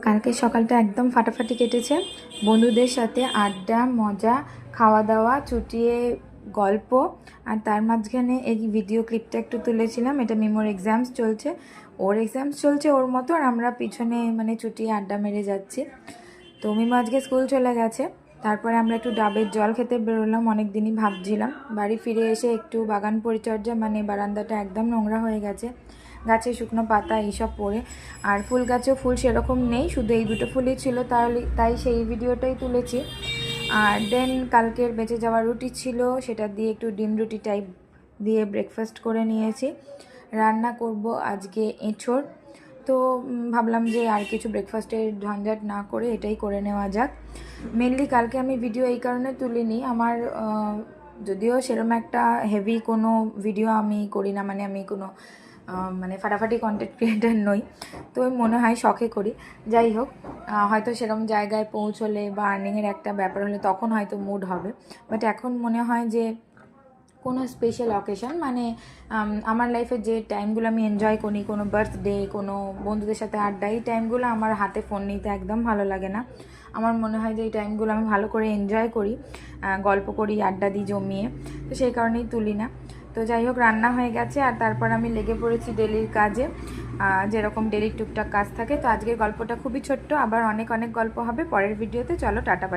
কালকে সকালটা একদম ফাটাফাটি কেটেছে বন্ধুদের সাথে আড্ডা মজা খাওয়া দাওয়া চুটিয়ে গল্প। আর তার মাঝখানে এই ভিডিও ক্লিপটা একটু তুলেছিলাম। এটা মিমোর এক্সামস চলছে, ওর এক্সামস চলছে ওর মতো, আর আমরা পিছনে মানে চুটিয়ে আড্ডা মেরে যাচ্ছি। তো মিমো আজকে স্কুল চলে গেছে। তারপরে আমরা একটু ডাবের জল খেতে বেরোলাম, অনেক দিনই ভাবছিলাম। বাড়ি ফিরে এসে একটু বাগান পরিচর্যা, মানে বারান্দাটা একদম নোংরা হয়ে গেছে, গাছে শুকনো পাতা এইসব পড়ে। আর ফুল গাছেও ফুল সেরকম নেই, শুধু এই দুটো ফুলই ছিল, তাই সেই ভিডিওটাই তুলেছি। আর দেন কালকের বেঁচে যাওয়া রুটি ছিল, সেটা দিয়ে একটু ডিম রুটি টাইপ দিয়ে ব্রেকফাস্ট করে নিয়েছি। রান্না করব আজকে এঁচোড়। তো ভাবলাম যে আর কিছু ব্রেকফাস্টের ঝঞ্ঝাট না করে এটাই করে নেওয়া যাক। মেনলি কালকে আমি ভিডিও এই কারণে তুলিনি, আমার যদিও সেরকম একটা হেভি কোনো ভিডিও আমি করি না, মানে আমি কোনো মানে ফাটাফাটি কন্টেন্ট ক্রিয়েটার নই, তো মনে হয় শখে করি। যাই হোক, হয়তো সেরকম জায়গায় পৌঁছলে বা আর্নিংয়ের একটা ব্যাপার হলে তখন হয়তো মুড হবে, বাট এখন মনে হয় যে কোনো স্পেশাল অকেশন, মানে আমার লাইফে যে টাইমগুলো আমি এনজয় করি, কোনো বার্থডে, কোনো বন্ধুদের সাথে আড্ডা, এই টাইমগুলো আমার হাতে ফোন নিতে একদম ভালো লাগে না। আমার মনে হয় যে এই টাইমগুলো আমি ভালো করে এনজয় করি, গল্প করি, আড্ডা দিই জমিয়ে, তো সেই কারণেই তুলি না। তো যাই হোক, রান্না হয়ে গেছে আর তারপর আমি লেগে পড়েছি ডেলির কাজে, যেরকম ডেলির টুকটাক কাজ থাকে। তো আজকের গল্পটা খুবই ছোট্ট, আবার অনেক অনেক গল্প হবে পরের ভিডিওতে। চলো টাটা।